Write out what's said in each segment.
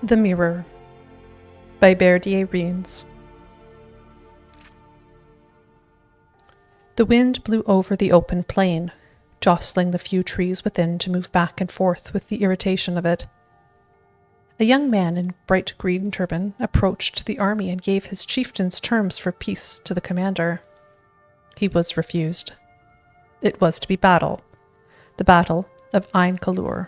The Mirror by Readingoutloud. The wind blew over the open plain, jostling the few trees within to move back and forth with the irritation of it. A young man in bright green turban approached the army and gave his chieftain's terms for peace to the commander. He was refused. It was to be battle, the Battle of Ain-Kalur.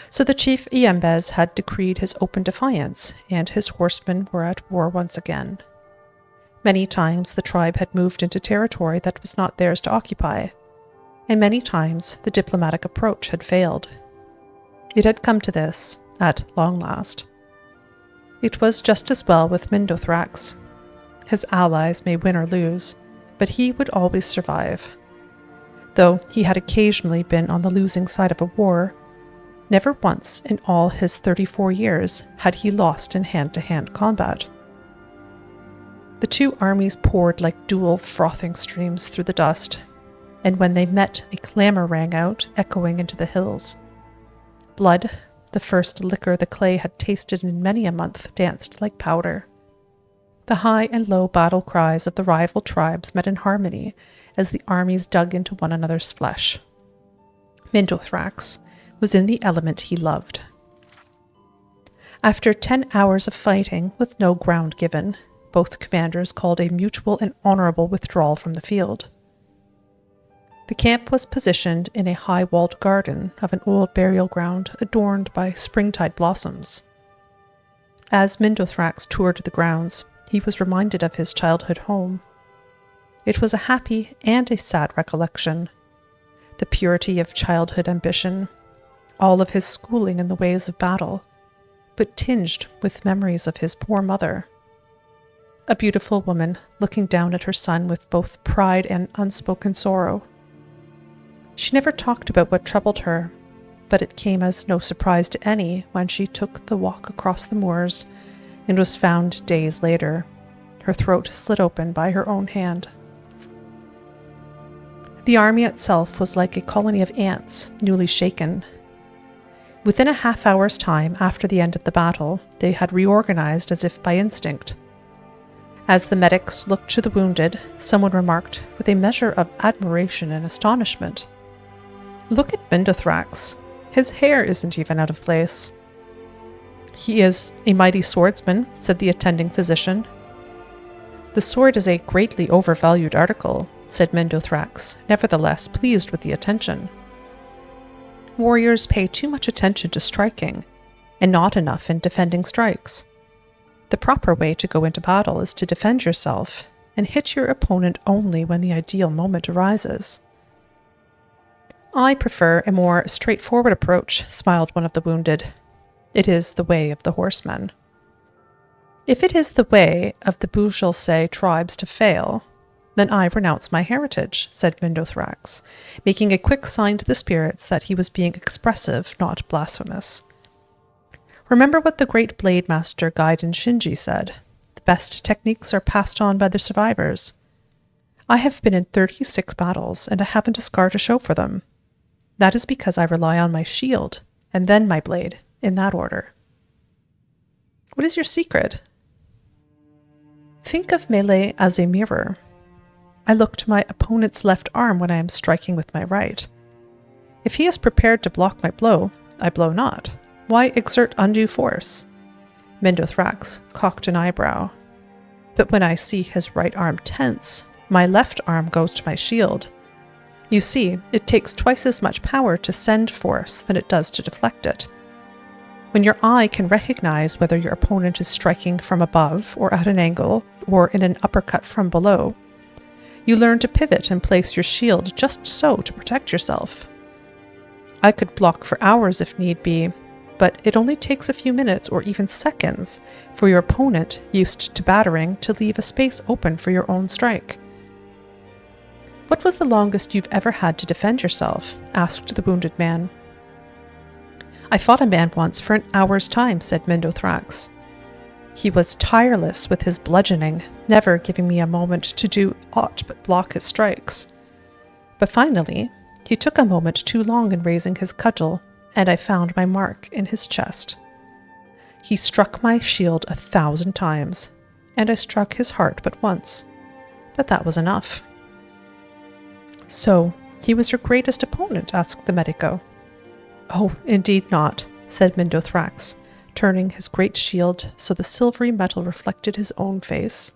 So the chief Iembes had decreed his open defiance, and his horsemen were at war once again. Many times the tribe had moved into territory that was not theirs to occupy, and many times the diplomatic approach had failed. It had come to this, at long last. It was just as well with Mindothrax. His allies may win or lose, but he would always survive. Though he had occasionally been on the losing side of a war, never once in all his 34 years had he lost in hand-to-hand combat. The two armies poured like dual frothing streams through the dust, and when they met, a clamor rang out, echoing into the hills. Blood, the first liquor the clay had tasted in many a month, danced like powder. The high and low battle cries of the rival tribes met in harmony as the armies dug into one another's flesh. Mindothrax was in the element he loved. After 10 hours of fighting, with no ground given, both commanders called a mutual and honorable withdrawal from the field. The camp was positioned in a high-walled garden of an old burial ground adorned by springtide blossoms. As Mindothrax toured the grounds, he was reminded of his childhood home. It was a happy and a sad recollection. The purity of childhood ambition, all of his schooling in the ways of battle, but tinged with memories of his poor mother. A beautiful woman looking down at her son with both pride and unspoken sorrow. She never talked about what troubled her, but it came as no surprise to any when she took the walk across the moors and was found days later, her throat slit open by her own hand. The army itself was like a colony of ants, newly shaken. Within a half-hour's time after the end of the battle, they had reorganized as if by instinct. As the medics looked to the wounded, someone remarked with a measure of admiration and astonishment, "Look at Mindothrax. His hair isn't even out of place." "He is a mighty swordsman," said the attending physician. "The sword is a greatly overvalued article," said Mindothrax, nevertheless pleased with the attention. "Warriors pay too much attention to striking, and not enough in defending strikes. The proper way to go into battle is to defend yourself, and hit your opponent only when the ideal moment arises." "I prefer a more straightforward approach," smiled one of the wounded. "It is the way of the horsemen." "If it is the way of the Bujulse tribes to fail, then I renounce my heritage," said Mindothrax, making a quick sign to the spirits that he was being expressive, not blasphemous. "Remember what the great blade master Gaiden Shinji said. The best techniques are passed on by the survivors. I have been in 36 battles, and I haven't a scar to show for them. That is because I rely on my shield, and then my blade, in that order." "What is your secret?" "Think of melee as a mirror. I look to my opponent's left arm when I am striking with my right. If he is prepared to block my blow, I blow not. Why exert undue force?" Mindothrax cocked an eyebrow. "But when I see his right arm tense, my left arm goes to my shield. You see, it takes twice as much power to send force than it does to deflect it. When your eye can recognize whether your opponent is striking from above or at an angle or in an uppercut from below, you learn to pivot and place your shield just so to protect yourself. I could block for hours if need be, but it only takes a few minutes or even seconds for your opponent, used to battering, to leave a space open for your own strike." "What was the longest you've ever had to defend yourself?" asked the wounded man. "I fought a man once for an hour's time," said Mindothrax. "He was tireless with his bludgeoning, never giving me a moment to do aught but block his strikes. But finally, he took a moment too long in raising his cudgel, and I found my mark in his chest." He struck my shield 1,000 times, and I struck his heart but once, but that was enough." "So, he was your greatest opponent?" asked the medico. "Oh, indeed not," said Mindothrax, turning his great shield so the silvery metal reflected his own face.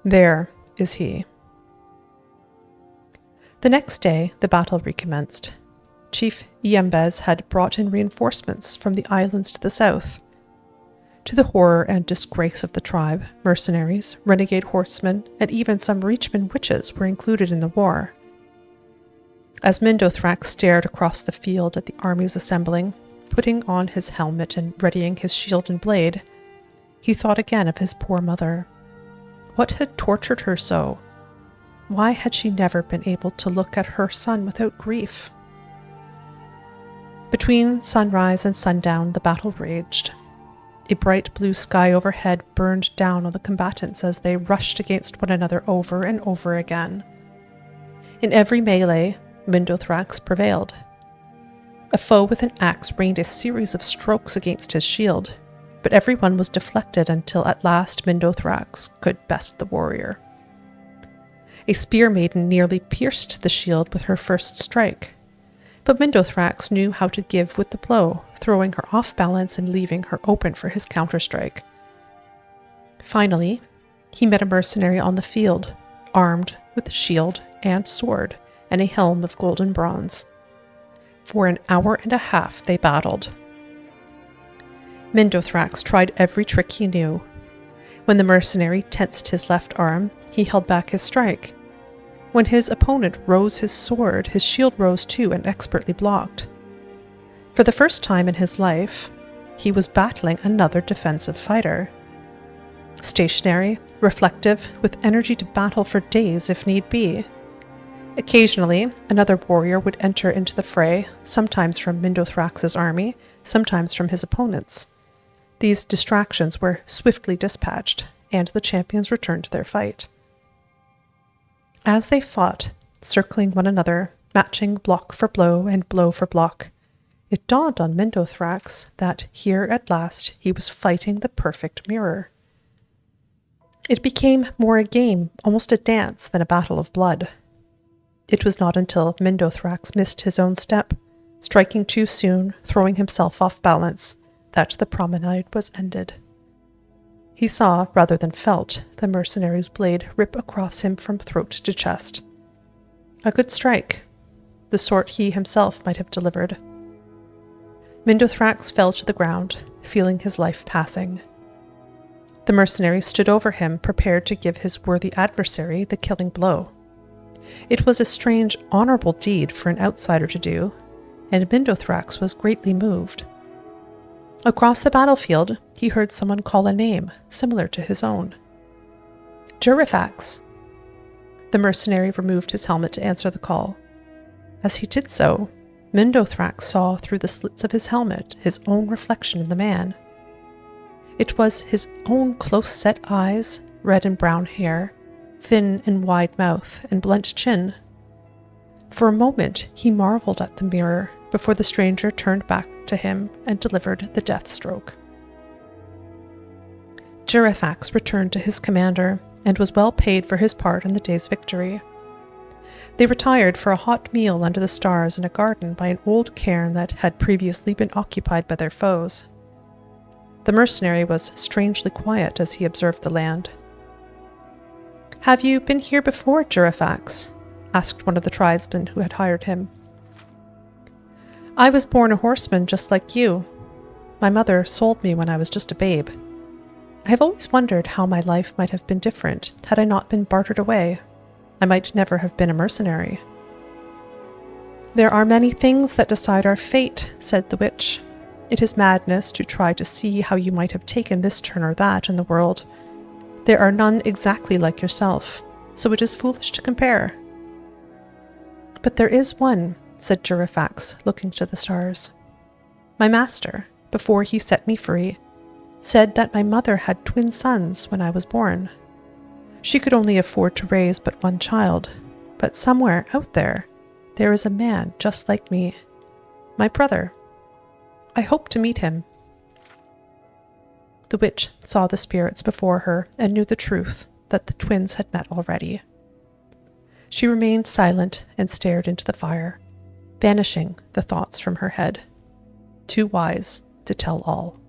"There is he." The next day, the battle recommenced. Chief Iembes had brought in reinforcements from the islands to the south. To the horror and disgrace of the tribe, mercenaries, renegade horsemen, and even some Reachman witches were included in the war. As Mindothrax stared across the field at the armies assembling, putting on his helmet and readying his shield and blade, he thought again of his poor mother. What had tortured her so? Why had she never been able to look at her son without grief? Between sunrise and sundown, the battle raged. A bright blue sky overhead burned down on the combatants as they rushed against one another over and over again. In every melee, Mindothrax prevailed. A foe with an axe rained a series of strokes against his shield, but every one was deflected until at last Mindothrax could best the warrior. A spear maiden nearly pierced the shield with her first strike, but Mindothrax knew how to give with the blow, throwing her off balance and leaving her open for his counterstrike. Finally, he met a mercenary on the field, armed with shield and sword and a helm of golden bronze. For an hour and a half they battled. Mindothrax tried every trick he knew. When the mercenary tensed his left arm, he held back his strike. When his opponent rose his sword, his shield rose too and expertly blocked. For the first time in his life, he was battling another defensive fighter. Stationary, reflective, with energy to battle for days if need be. Occasionally, another warrior would enter into the fray, sometimes from Mindothrax's army, sometimes from his opponent's. These distractions were swiftly dispatched, and the champions returned to their fight. As they fought, circling one another, matching block for blow and blow for block, it dawned on Mindothrax that here at last he was fighting the perfect mirror. It became more a game, almost a dance, than a battle of blood. It was not until Mindothrax missed his own step, striking too soon, throwing himself off balance, that the promenade was ended. He saw, rather than felt, the mercenary's blade rip across him from throat to chest. A good strike, the sort he himself might have delivered. Mindothrax fell to the ground, feeling his life passing. The mercenary stood over him, prepared to give his worthy adversary the killing blow. It was a strange, honorable deed for an outsider to do, and Mindothrax was greatly moved. Across the battlefield, he heard someone call a name similar to his own. "Jurifax." The mercenary removed his helmet to answer the call. As he did so, Mindothrax saw through the slits of his helmet his own reflection in the man. It was his own close-set eyes, red and brown hair, thin and wide mouth, and blunt chin. For a moment he marveled at the mirror before the stranger turned back to him and delivered the death stroke. Jurifax returned to his commander and was well paid for his part in the day's victory. They retired for a hot meal under the stars in a garden by an old cairn that had previously been occupied by their foes. The mercenary was strangely quiet as he observed the land. "Have you been here before, Jurifax?" asked one of the tribesmen who had hired him. "I was born a horseman just like you. My mother sold me when I was just a babe. I have always wondered how my life might have been different had I not been bartered away. I might never have been a mercenary." "There are many things that decide our fate," said the witch. "It is madness to try to see how you might have taken this turn or that in the world. There are none exactly like yourself, so it is foolish to compare." "But there is one," said Jurifax, looking to the stars. "My master, before he set me free, said that my mother had twin sons when I was born. She could only afford to raise but one child, but somewhere out there is a man just like me, my brother. I hope to meet him." The witch saw the spirits before her and knew the truth that the twins had met already. She remained silent and stared into the fire, banishing the thoughts from her head, too wise to tell all.